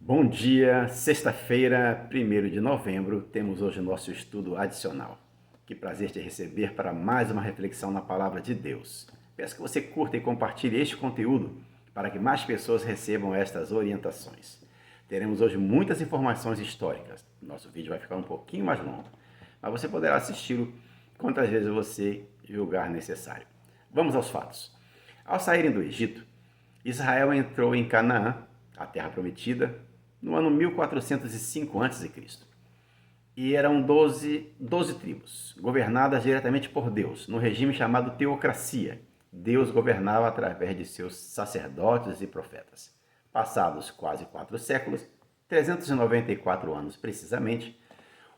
Bom dia, sexta-feira, 1º de novembro, temos hoje nosso estudo adicional. Que prazer te receber para mais uma reflexão na Palavra de Deus. Peço que você curta e compartilhe este conteúdo para que mais pessoas recebam estas orientações. Teremos hoje muitas informações históricas. Nosso vídeo vai ficar um pouquinho mais longo, mas você poderá assisti-lo quantas vezes você julgar necessário. Vamos aos fatos. Ao saírem do Egito, Israel entrou em Canaã, a terra prometida, no ano 1405 a.C. E eram 12 tribos, governadas diretamente por Deus, no regime chamado teocracia. Deus governava através de seus sacerdotes e profetas. Passados quase 4 séculos, 394 anos precisamente,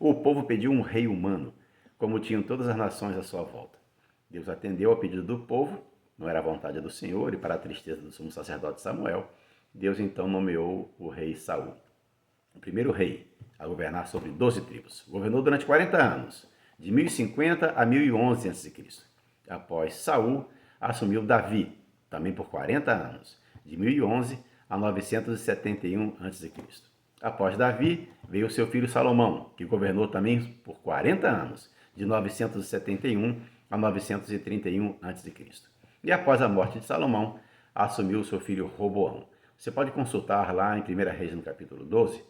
o povo pediu um rei humano, como tinham todas as nações à sua volta. Deus atendeu ao pedido do povo, não era a vontade do Senhor, e para a tristeza do sumo sacerdote Samuel, Deus então nomeou o rei Saul, o primeiro rei a governar sobre 12 tribos. Governou durante 40 anos, de 1050 a 1011 a.C. Após Saul, assumiu Davi, também por 40 anos, de 1011 a 971 a.C. Após Davi, veio seu filho Salomão, que governou também por 40 anos, de 971 a 931 a.C. E após a morte de Salomão, assumiu seu filho Roboão. Você pode consultar lá em 1 Reis, no capítulo 12,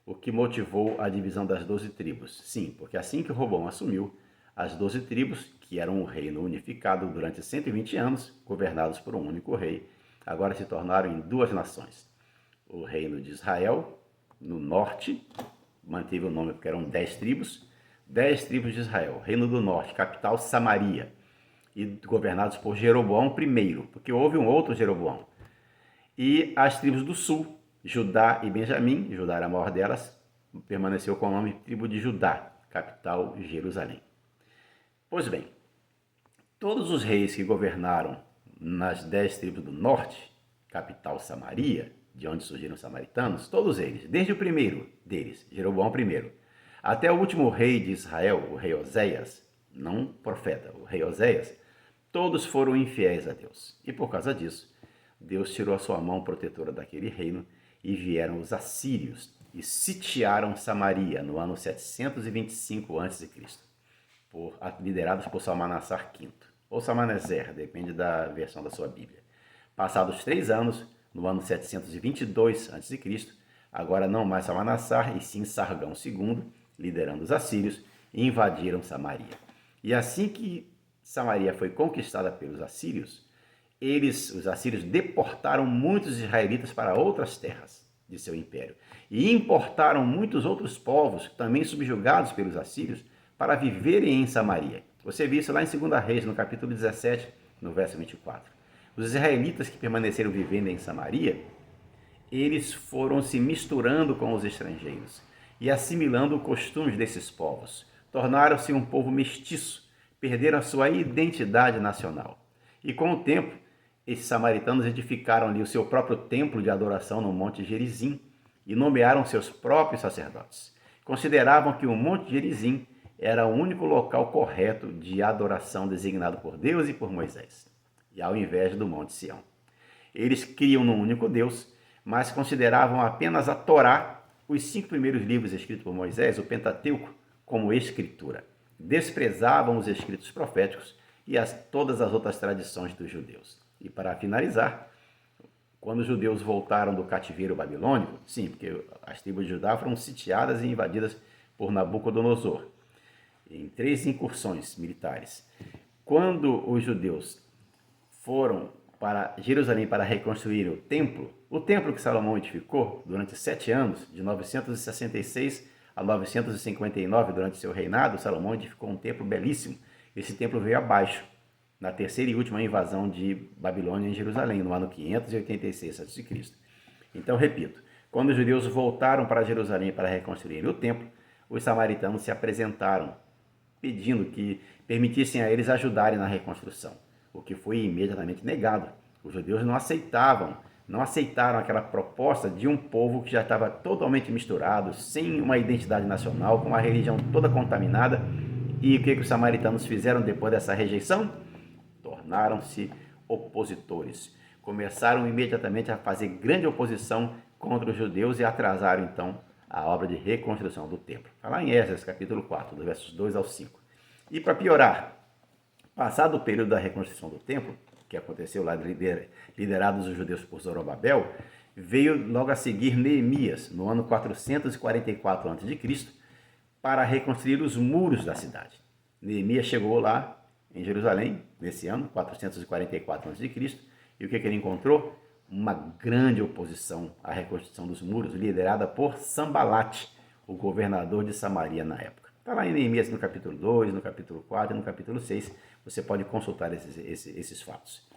o que motivou a divisão das 12 tribos. Sim, porque assim que Roboão assumiu, as 12 tribos, que eram um reino unificado durante 120 anos, governados por um único rei, agora se tornaram em duas nações. O reino de Israel, no norte, manteve o nome porque eram 10 tribos, 10 tribos de Israel. Reino do norte, capital Samaria, e governados por Jeroboão I, porque houve um outro Jeroboão. E as tribos do sul, Judá e Benjamim, Judá era a maior delas, permaneceu com o nome tribo de Judá, capital Jerusalém. Pois bem, todos os reis que governaram nas 10 tribos do norte, capital Samaria, de onde surgiram os samaritanos, todos eles, desde o primeiro deles, Jeroboão I, até o último rei de Israel, o rei Oséias, não profeta, o rei Oséias, todos foram infiéis a Deus. E por causa disso, Deus tirou a sua mão protetora daquele reino e vieram os assírios e sitiaram Samaria no ano 725 a.C., liderados por Salmanassar V, ou Salmaneser, depende da versão da sua Bíblia. Passados 3 anos, no ano 722 a.C., agora não mais Salmanassar, e sim Sargão II, liderando os assírios, invadiram Samaria. E assim que Samaria foi conquistada pelos assírios, os assírios, deportaram muitos israelitas para outras terras de seu império e importaram muitos outros povos, também subjugados pelos assírios, para viverem em Samaria. Você vê isso lá em 2 Reis, no capítulo 17, no verso 24. Os israelitas que permaneceram vivendo em Samaria, eles foram se misturando com os estrangeiros e assimilando os costumes desses povos. Tornaram-se um povo mestiço, perderam a sua identidade nacional. E com o tempo, esses samaritanos edificaram ali o seu próprio templo de adoração no Monte Gerizim e nomearam seus próprios sacerdotes. Consideravam que o Monte Gerizim era o único local correto de adoração designado por Deus e por Moisés, e ao invés do Monte Sião. Eles criam num único Deus, mas consideravam apenas a Torá, os 5 primeiros livros escritos por Moisés, o Pentateuco, como escritura. Desprezavam os escritos proféticos e todas as outras tradições dos judeus. E para finalizar, quando os judeus voltaram do cativeiro babilônico, sim, porque as tribos de Judá foram sitiadas e invadidas por Nabucodonosor, em 3 incursões militares. Quando os judeus foram para Jerusalém para reconstruir o templo que Salomão edificou durante 7 anos, de 966 a 959, durante seu reinado, Salomão edificou um templo belíssimo. Esse templo veio abaixo, na terceira e última invasão de Babilônia em Jerusalém, no ano 586 a.C. Então, repito, quando os judeus voltaram para Jerusalém para reconstruir o templo, os samaritanos se apresentaram, pedindo que permitissem a eles ajudarem na reconstrução, o que foi imediatamente negado. Os judeus não aceitaram aquela proposta de um povo que já estava totalmente misturado, sem uma identidade nacional, com uma religião toda contaminada. E o que os samaritanos fizeram depois dessa rejeição? Tornaram-se opositores. Começaram imediatamente a fazer grande oposição contra os judeus e atrasaram então a obra de reconstrução do templo. Está lá em Esdras, capítulo 4, dos versos 2 ao 5. E para piorar, passado o período da reconstrução do templo, que aconteceu lá liderados os judeus por Zorobabel, veio logo a seguir Neemias, no ano 444 a.C., para reconstruir os muros da cidade. Neemias chegou lá em Jerusalém, nesse ano, 444 a.C., e o que ele encontrou? Uma grande oposição à reconstrução dos muros, liderada por Sambalate, o governador de Samaria na época. Está lá em Neemias no capítulo 2, no capítulo 4 e no capítulo 6, você pode consultar esses fatos.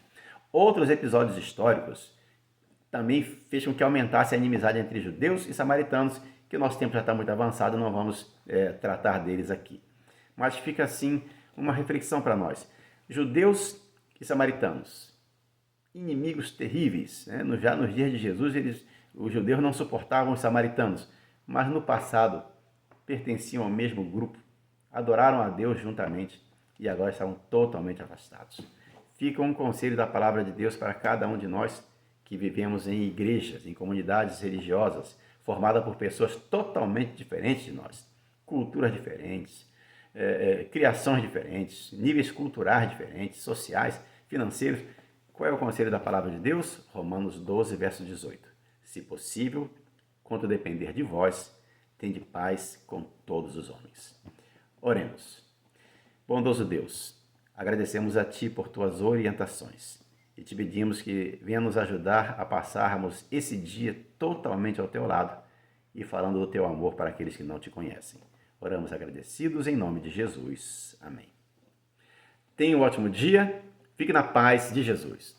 Outros episódios históricos também fez com que aumentasse a inimizade entre judeus e samaritanos, que o nosso tempo já está muito avançado, não vamos tratar deles aqui. Mas fica assim uma reflexão para nós. Judeus e samaritanos, inimigos terríveis, né? Já nos dias de Jesus, os judeus não suportavam os samaritanos, mas no passado pertenciam ao mesmo grupo, adoraram a Deus juntamente e agora estavam totalmente afastados. Fica um conselho da palavra de Deus para cada um de nós que vivemos em igrejas, em comunidades religiosas, formadas por pessoas totalmente diferentes de nós, culturas diferentes, criações diferentes, níveis culturais diferentes, sociais, financeiros. Qual é o conselho da palavra de Deus? Romanos 12, verso 18. Se possível, quanto depender de vós, tende paz com todos os homens. Oremos. Bondoso Deus, agradecemos a Ti por Tuas orientações e Te pedimos que venha nos ajudar a passarmos esse dia totalmente ao Teu lado e falando do Teu amor para aqueles que não Te conhecem. Oramos agradecidos em nome de Jesus. Amém. Tenha um ótimo dia. Fique na paz de Jesus.